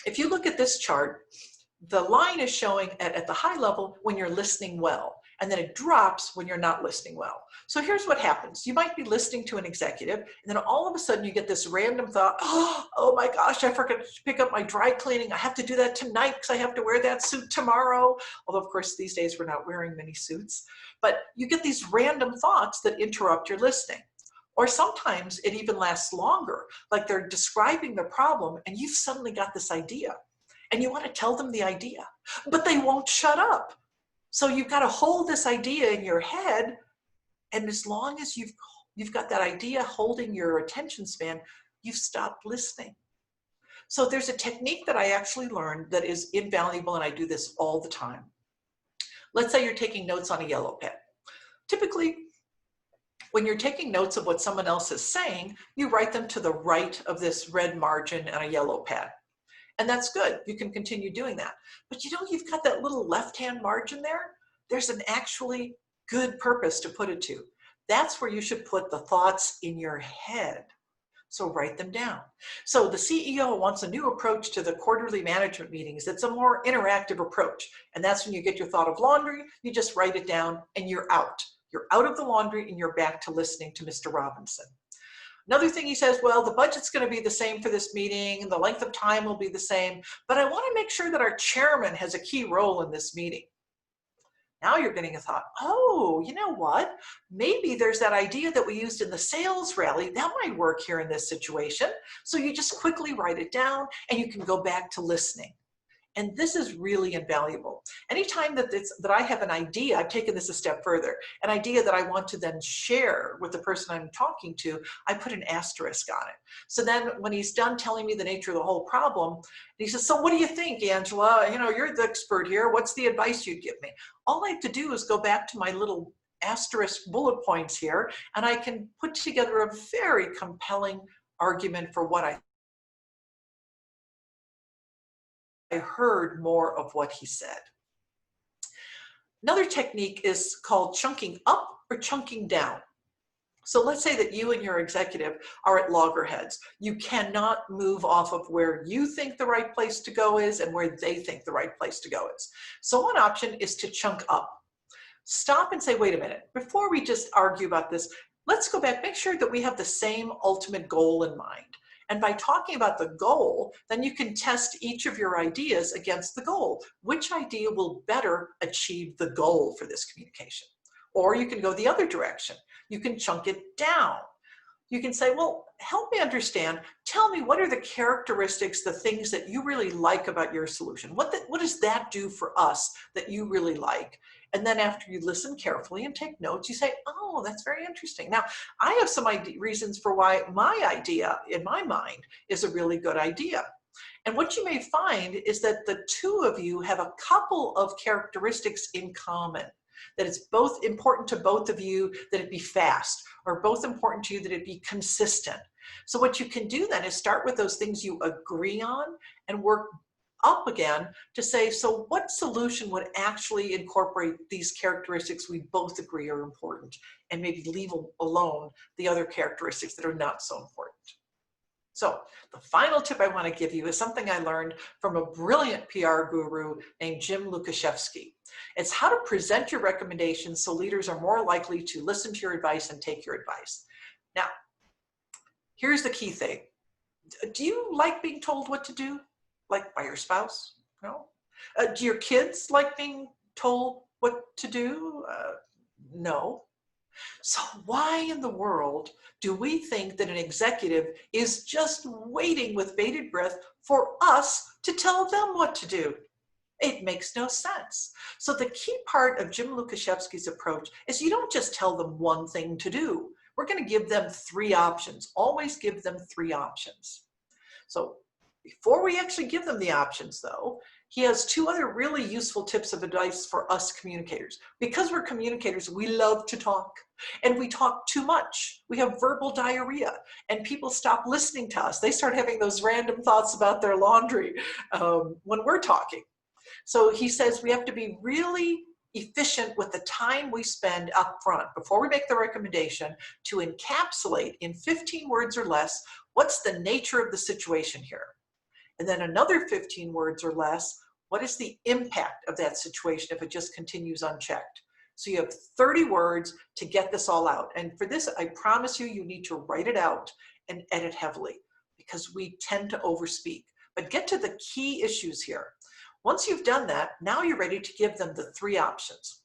[SPEAKER 2] If you look at this chart, the line is showing at the high level when you're listening well, and then it drops when you're not listening well. So here's what happens. You might be listening to an executive, and then all of a sudden you get this random thought, oh my gosh, I forgot to pick up my dry cleaning. I have to do that tonight because I have to wear that suit tomorrow. Although of course these days we're not wearing many suits, but you get these random thoughts that interrupt your listening. Or sometimes it even lasts longer, like they're describing the problem and you've suddenly got this idea. And you want to tell them the idea, but they won't shut up. So you've got to hold this idea in your head, and as long as you've got that idea holding your attention span, you've stopped listening. So there's a technique that I actually learned that is invaluable, and I do this all the time. Let's say you're taking notes on a yellow pen. Typically, when you're taking notes of what someone else is saying, you write them to the right of this red margin on a yellow pad. And that's good. You can continue doing that. But you know, you've got that little left-hand margin there. There's an actually good purpose to put it to. That's where you should put the thoughts in your head. So write them down. So the CEO wants a new approach to the quarterly management meetings. It's a more interactive approach. And that's when you get your thought of laundry, you just write it down and you're out. You're out of the laundry and you're back to listening to Mr. Robinson. Another thing he says, well, the budget's going to be the same for this meeting, the length of time will be the same, but I want to make sure that our chairman has a key role in this meeting. Now you're getting a thought, oh, you know what? Maybe there's that idea that we used in the sales rally, that might work here in this situation. So you just quickly write it down and you can go back to listening. And this is really invaluable. Anytime that I have an idea, I've taken this a step further, an idea that I want to then share with the person I'm talking to, I put an asterisk on it. So then when he's done telling me the nature of the whole problem, he says, so what do you think, Angela? You know, you're the expert here. What's the advice you'd give me? All I have to do is go back to my little asterisk bullet points here, and I can put together a very compelling argument for what I heard more of what he said. Another technique is called chunking up or chunking down. So let's say that you and your executive are at loggerheads. You cannot move off of where you think the right place to go is and where they think the right place to go is. So one option is to chunk up. Stop and say, wait a minute, before we just argue about this, let's go back, make sure that we have the same ultimate goal in mind. And by talking about the goal, then you can test each of your ideas against the goal. Which idea will better achieve the goal for this communication? Or you can go the other direction. You can chunk it down. You can say, well, help me understand. Tell me, what are the characteristics, the things that you really like about your solution? What does that do for us that you really like? And then after you listen carefully and take notes, you say, oh, that's very interesting. Now, I have some reasons for why my idea, in my mind, is a really good idea. And what you may find is that the two of you have a couple of characteristics in common, that it's both important to both of you that it be fast, or both important to you that it be consistent. So what you can do then is start with those things you agree on and work up again to say, so what solution would actually incorporate these characteristics we both agree are important, and maybe leave alone the other characteristics that are not so important. So the final tip I want to give you is something I learned from a brilliant PR guru named Jim Lukashevsky. It's how to present your recommendations so leaders are more likely to listen to your advice and take your advice. Now, here's the key thing. Do you like being told what to do? Like by your spouse? No. Do your kids like being told what to do? No. So why in the world do we think that an executive is just waiting with bated breath for us to tell them what to do? It makes no sense. So the key part of Jim Lukashevsky's approach is you don't just tell them one thing to do. We're going to give them 3 options. Always give them 3 options. So before we actually give them the options, though, he has 2 other really useful tips of advice for us communicators. Because we're communicators, we love to talk, and we talk too much. We have verbal diarrhea, and people stop listening to us. They start having those random thoughts about their laundry when we're talking. So he says we have to be really efficient with the time we spend up front before we make the recommendation to encapsulate in 15 words or less what's the nature of the situation here. And then another 15 words or less, What is the impact of that situation if it just continues unchecked? So you have 30 words to get this all out. And for this, I promise you, you need to write it out and edit heavily because we tend to overspeak. But get to the key issues here. Once you've done that, now you're ready to give them the 3 options.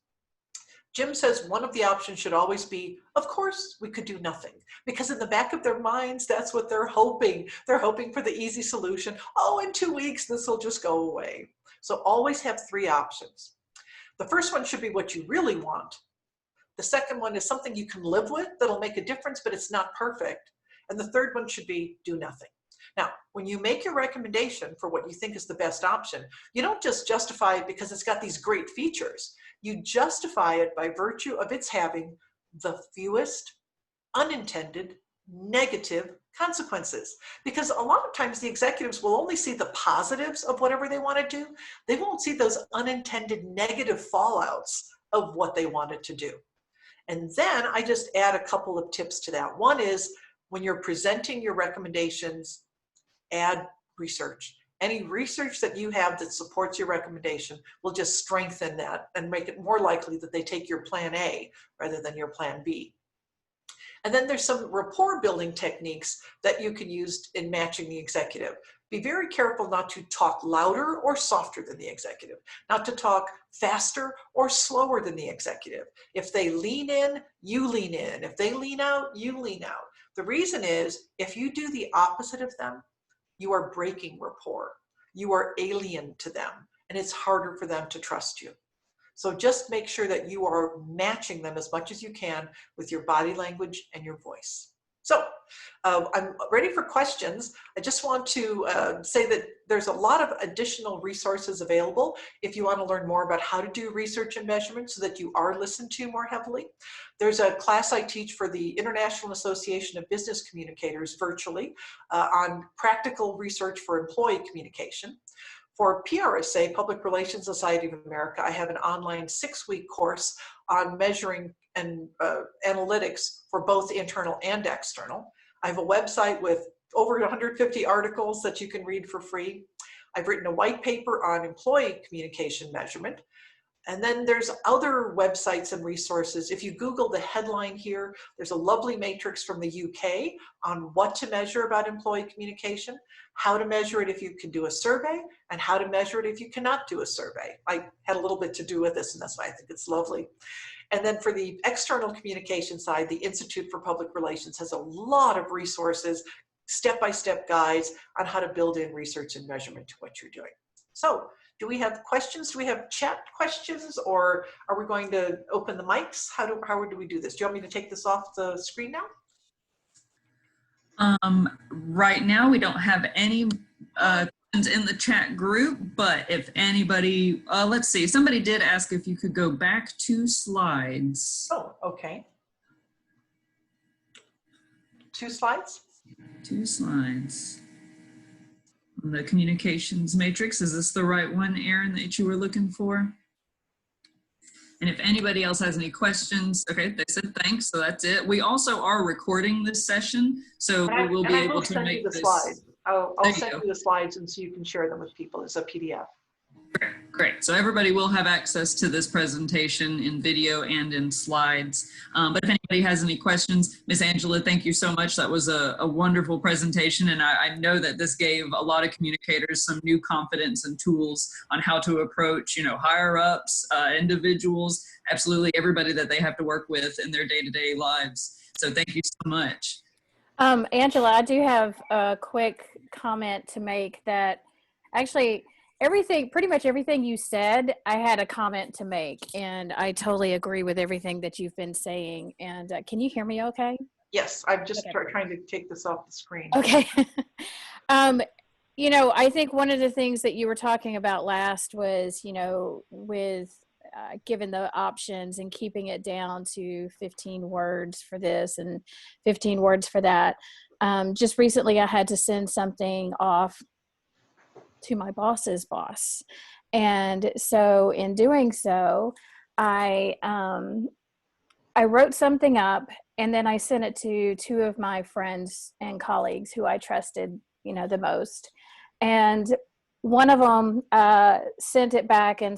[SPEAKER 2] Jim says one of the options should always be, of course, we could do nothing. Because in the back of their minds, that's what they're hoping. They're hoping for the easy solution. Oh, in 2 weeks, this will just go away. So always have 3 options. The first one should be what you really want. The second one is something you can live with that'll make a difference, but it's not perfect. And the third one should be do nothing. Now, when you make your recommendation for what you think is the best option, you don't just justify it because it's got these great features. You justify it by virtue of its having the fewest unintended negative consequences. Because a lot of times the executives will only see the positives of whatever they want to do. They won't see those unintended negative fallouts of what they wanted to do. And then I just add a couple of tips to that. One is when you're presenting your recommendations, add research. Any research that you have that supports your recommendation will just strengthen that and make it more likely that they take your plan A rather than your plan B. And then there's some rapport building techniques that you can use in matching the executive. Be very careful not to talk louder or softer than the executive, not to talk faster or slower than the executive. If they lean in, you lean in. If they lean out, you lean out. The reason is if you do the opposite of them, you are breaking rapport. You are alien to them, and it's harder for them to trust you. So just make sure that you are matching them as much as you can with your body language and your voice. So I'm ready for questions. I just want to say that there's a lot of additional resources available if you want to learn more about how to do research and measurement so that you are listened to more heavily. There's a class I teach for the International Association of Business Communicators virtually on practical research for employee communication. For PRSA, Public Relations Society of America, I have an online 6-week course on measuring and analytics for both internal and external. I have a website with over 150 articles that you can read for free. I've written a white paper on employee communication measurement. And then there's other websites and resources. If you Google the headline here, there's a lovely matrix from the UK on what to measure about employee communication, how to measure it if you can do a survey, and how to measure it if you cannot do a survey. I had a little bit to do with this, and that's why I think it's lovely. And then for the external communication side, the Institute for Public Relations has a lot of resources, step-by-step guides on how to build in research and measurement to what you're doing. So do we have questions? Do we have chat questions, or are we going to open the mics? How do we do this? Do you want me to take this off the screen now?
[SPEAKER 3] Right now, we don't have any in the chat group, but if anybody, let's see, somebody did ask if you could go back 2 slides.
[SPEAKER 2] Oh, okay. 2 slides?
[SPEAKER 3] 2 slides. The communications matrix, is this the right one, Erin, that you were looking for? And if anybody else has any questions, okay, they said thanks, so that's it. We also are recording this session, so we will be able to make this.
[SPEAKER 2] Slides. I'll send you the slides and so you can share them with people as a PDF.
[SPEAKER 3] Great. So everybody will have access to this presentation in video and in slides. But if anybody has any questions, Ms. Angela, thank you so much. That was a wonderful presentation. And I know that this gave a lot of communicators some new confidence and tools on how to approach, higher ups, individuals, absolutely everybody that they have to work with in their day-to-day lives. So thank you so much.
[SPEAKER 1] Angela, I do have a quick comment to make that actually pretty much everything you said, I had a comment to make, and I totally agree with everything that you've been saying. And can you hear me okay?
[SPEAKER 2] Yes, I'm just trying to take this off the screen.
[SPEAKER 1] Okay. I think one of the things that you were talking about last was, with given the options and keeping it down to 15 words for this and 15 words for that. Just recently I had to send something off to my boss's boss. And so in doing so, I wrote something up and then I sent it to 2 of my friends and colleagues who I trusted, the most. And one of them sent it back and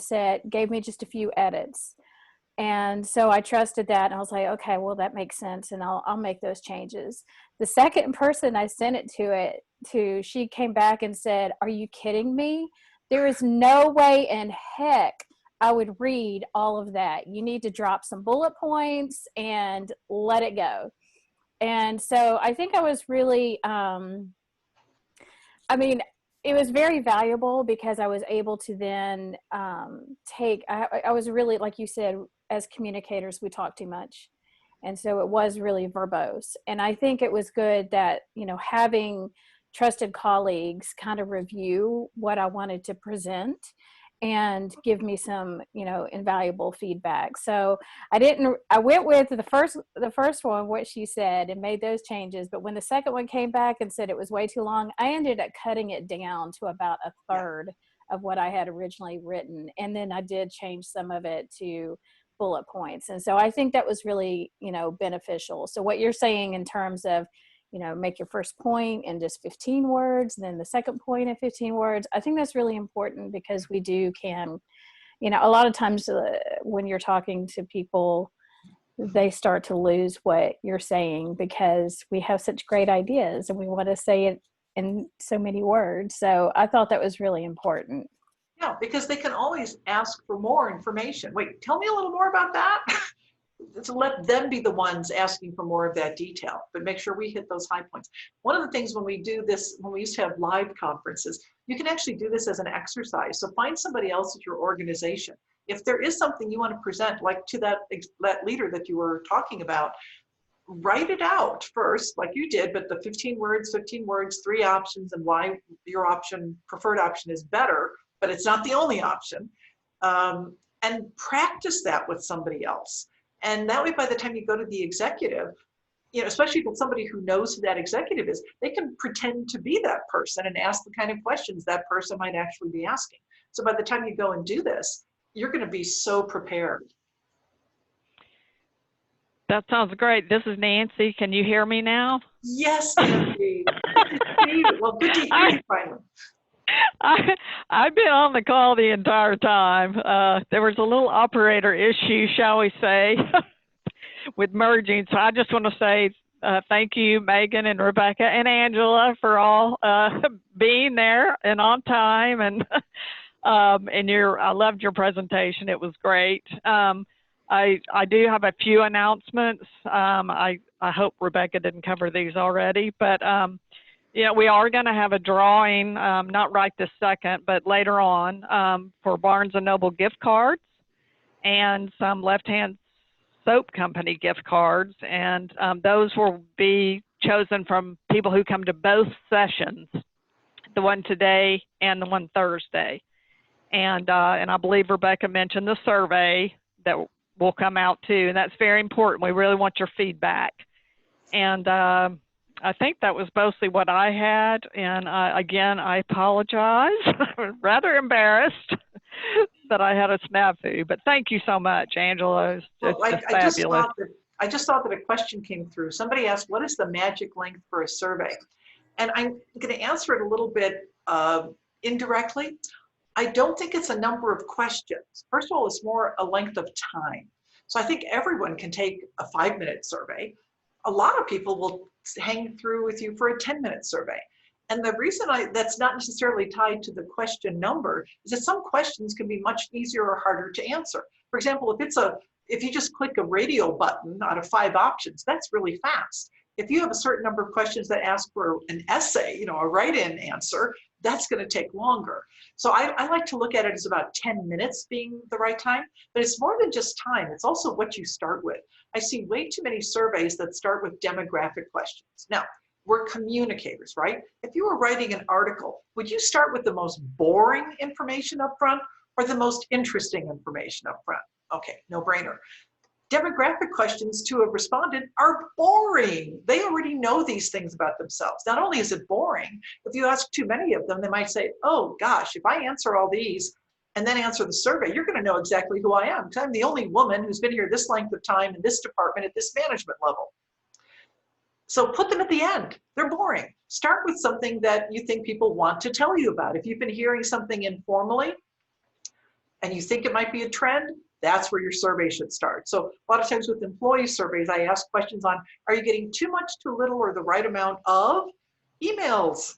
[SPEAKER 1] gave me just a few edits. And so I trusted that, and I was like, okay, well, that makes sense, and I'll make those changes. The second person I sent it to, she came back and said, are you kidding me? There is no way in heck I would read all of that. You need to drop some bullet points and let it go. And so I think I was really, it was very valuable because I was able to then I was really, like you said, as communicators, we talk too much. And so it was really verbose. And I think it was good that, having trusted colleagues kind of review what I wanted to present and give me some, invaluable feedback. So I went with the first one, what she said, and made those changes. But when the second one came back and said it was way too long, I ended up cutting it down to about a third of what I had originally written. And then I did change some of it to bullet points. And so I think that was really, beneficial. So what you're saying in terms of, make your first point in just 15 words, and then the second point in 15 words. I think that's really important because we can, a lot of times when you're talking to people, they start to lose what you're saying because we have such great ideas and we want to say it in so many words. So I thought that was really important.
[SPEAKER 2] Yeah, because they can always ask for more information. Wait, tell me a little more about that. To let them be the ones asking for more of that detail, but make sure we hit those high points. One of the things when we do this, when we used to have live conferences, you can actually do this as an exercise. So find somebody else at your organization. If there is something you want to present, like to that leader that you were talking about, write it out first, like you did, but the 15 words, 3 options, and why your preferred option is better, but it's not the only option. And practice that with somebody else. And that way, by the time you go to the executive, especially if it's somebody who knows who that executive is, they can pretend to be that person and ask the kind of questions that person might actually be asking. So by the time you go and do this, you're going to be so prepared.
[SPEAKER 4] That sounds great. This is Nancy. Can you hear me now?
[SPEAKER 2] Yes, Nancy. Well, good to hear you finally.
[SPEAKER 4] I've been on the call the entire time. There was a little operator issue, shall we say, with merging. So I just want to say thank you, Megan and Rebecca and Angela, for all being there and on time. And I loved your presentation. It was great. I do have a few announcements. I hope Rebecca didn't cover these already, but we are going to have a drawing, not right this second, but later on, for Barnes & Noble gift cards and some Left Hand Soap Company gift cards. And those will be chosen from people who come to both sessions, the one today and the one Thursday. And I believe Rebecca mentioned the survey that will come out too, and that's very important. We really want your feedback. And I think that was mostly what I had. And again, I apologize. I'm rather embarrassed that I had a snafu, but thank you so much, Angela. It's fabulous.
[SPEAKER 2] I just saw that a question came through. Somebody asked, what is the magic length for a survey? And I'm going to answer it a little bit indirectly. I don't think it's a number of questions. First of all, it's more a length of time. So I think everyone can take a 5-minute survey. A lot of people will hang through with you for a 10-minute survey. And the reason that's not necessarily tied to the question number is that some questions can be much easier or harder to answer. For example, if you just click a radio button out of 5 options, that's really fast. If you have a certain number of questions that ask for an essay, a write-in answer, that's going to take longer. So I like to look at it as about 10 minutes being the right time, but it's more than just time. It's also what you start with. I see way too many surveys that start with demographic questions. Now, we're communicators, right? If you were writing an article, would you start with the most boring information up front or the most interesting information up front? Okay, no brainer. Demographic questions to a respondent are boring. They already know these things about themselves. Not only is it boring, if you ask too many of them, they might say, oh gosh, if I answer all these and then answer the survey, you're going to know exactly who I am, because I'm the only woman who's been here this length of time in this department at this management level. So put them at the end. They're boring. Start with something that you think people want to tell you about. If you've been hearing something informally and you think it might be a trend, that's where your survey should start. So a lot of times with employee surveys, I ask questions on, are you getting too much, too little, or the right amount of emails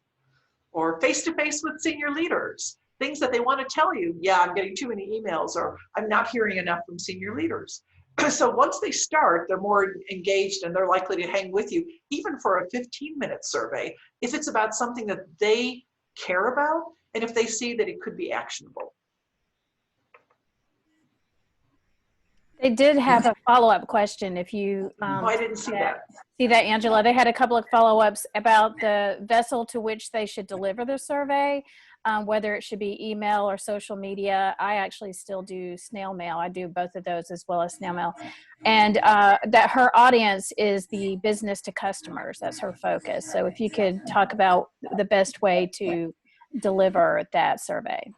[SPEAKER 2] or face-to-face with senior leaders? Things that they want to tell you, yeah, I'm getting too many emails, or I'm not hearing enough from senior leaders. So once they start, they're more engaged and they're likely to hang with you, even for a 15-minute survey, if it's about something that they care about and if they see that it could be actionable.
[SPEAKER 1] They did have a follow-up question if you
[SPEAKER 2] Oh, I didn't see that.
[SPEAKER 1] See that, Angela? They had a couple of follow-ups about the vessel to which they should deliver the survey, whether it should be email or social media. I actually still do snail mail. I do both of those as well as snail mail. And that her audience is the business to customers. That's her focus. So if you could talk about the best way to deliver that survey.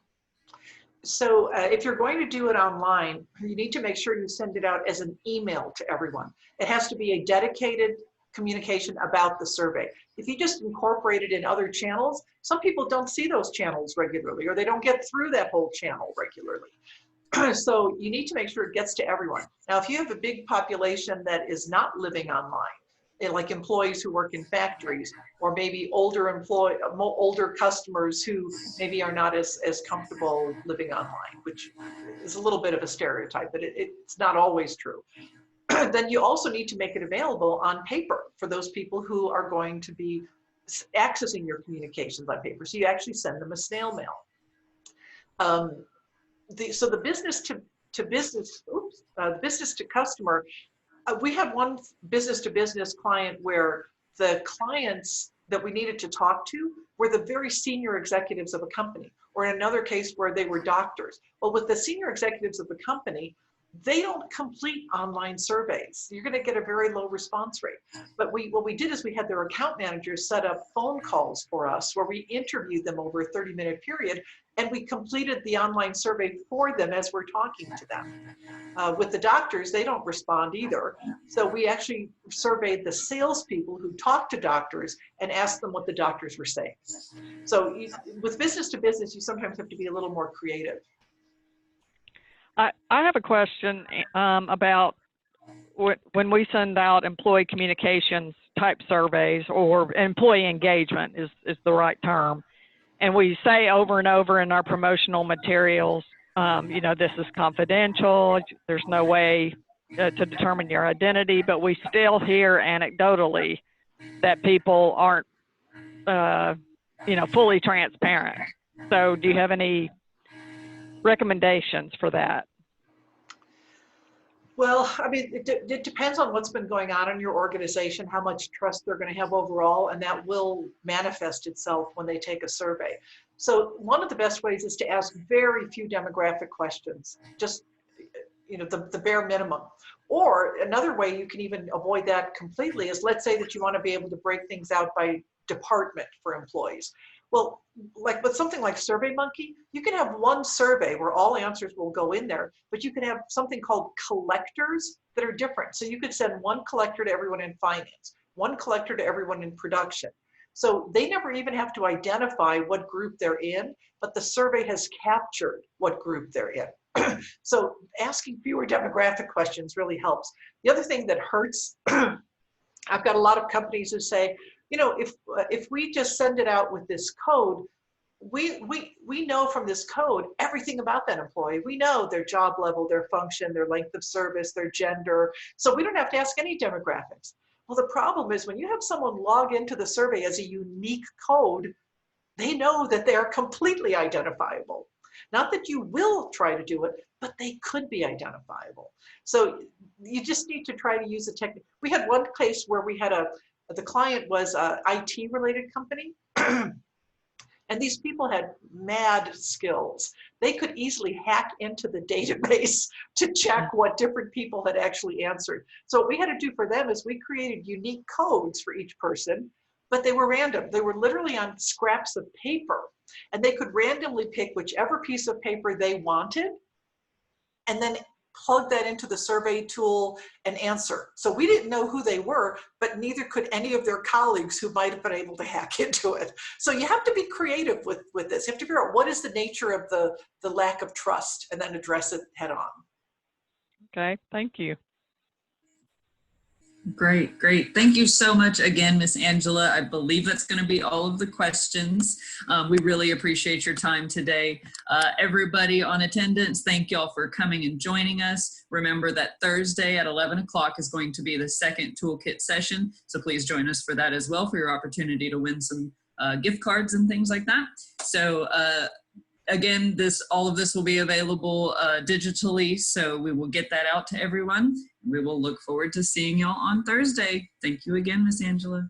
[SPEAKER 2] So if you're going to do it online, you need to make sure you send it out as an email to everyone. It has to be a dedicated communication about the survey. If you just incorporate it in other channels, some people don't see those channels regularly, or they don't get through that whole channel regularly. So you need to make sure it gets to everyone. Now, if you have a big population that is not living online, like employees who work in factories, or maybe older customers who maybe are not as comfortable living online, which is a little bit of a stereotype, but it's not always true. Then you also need to make it available on paper for those people who are going to be accessing your communications on paper. So you actually send them a snail mail. So the business to business, business to customer, we had one business to business client where the clients that we needed to talk to were the very senior executives of a company, or in another case where they were doctors. Well, with the senior executives of the company, they don't complete online surveys. You're going to get a very low response rate. But what we did is we had their account managers set up phone calls for us where we interviewed them over a 30-minute period, and we completed the online survey for them as we're talking to them. With the doctors, they don't respond either. So we actually surveyed the salespeople who talked to doctors and asked them what the doctors were saying. So with business to business, you sometimes have to be a little more creative.
[SPEAKER 4] I have a question about when we send out employee communications type surveys, or employee engagement is the right term. And we say over and over in our promotional materials, you know, this is confidential. There's no way to determine your identity, but we still hear anecdotally that people aren't, you know, fully transparent. So do you have any recommendations for that?
[SPEAKER 2] Well, I mean, it depends on what's been going on in your organization, how much trust they're going to have overall, and that will manifest itself when they take a survey. So one of the best ways is to ask very few demographic questions, just, you know, the bare minimum. Or another way you can even avoid that completely is, let's say that you want to be able to break things out by department for employees. Well, like with something like SurveyMonkey, you can have one survey where all answers will go in there, but you can have something called collectors that are different. So you could send one collector to everyone in finance, one collector to everyone in production. So they never even have to identify what group they're in, but the survey has captured what group they're in. So asking fewer demographic questions really helps. The other thing that hurts, I've got a lot of companies who say, you know, if we just send it out with this code, we know from this code everything about that employee. We know their job level, their function, their length of service, their gender. So we don't have to ask any demographics. Well, the problem is when you have someone log into the survey as a unique code, they know that they are completely identifiable. Not that you will try to do it, but they could be identifiable. So you just need to try to use a technique. We had one case where we had the client was an IT related company. And these people had mad skills. They could easily hack into the database to check what different people had actually answered. So what we had to do for them is we created unique codes for each person, but they were random. They were literally on scraps of paper, and they could randomly pick whichever piece of paper they wanted and then plug that into the survey tool and answer. So we didn't know who they were, but neither could any of their colleagues who might have been able to hack into it. So you have to be creative with this. You have to figure out what is the nature of the lack of trust and then address it head on.
[SPEAKER 4] Okay, thank you.
[SPEAKER 3] Great, great. Thank you so much again, Miss Angela. I believe that's going to be all of the questions. We really appreciate your time today. Everybody on attendance, thank y'all for coming and joining us. Remember that Thursday at 11 o'clock is going to be the second Toolkit session, so please join us for that as well, for your opportunity to win some gift cards and things like that. So again, all of this will be available digitally, so we will get that out to everyone. We will look forward to seeing y'all on Thursday. Thank you again, Miss Angela.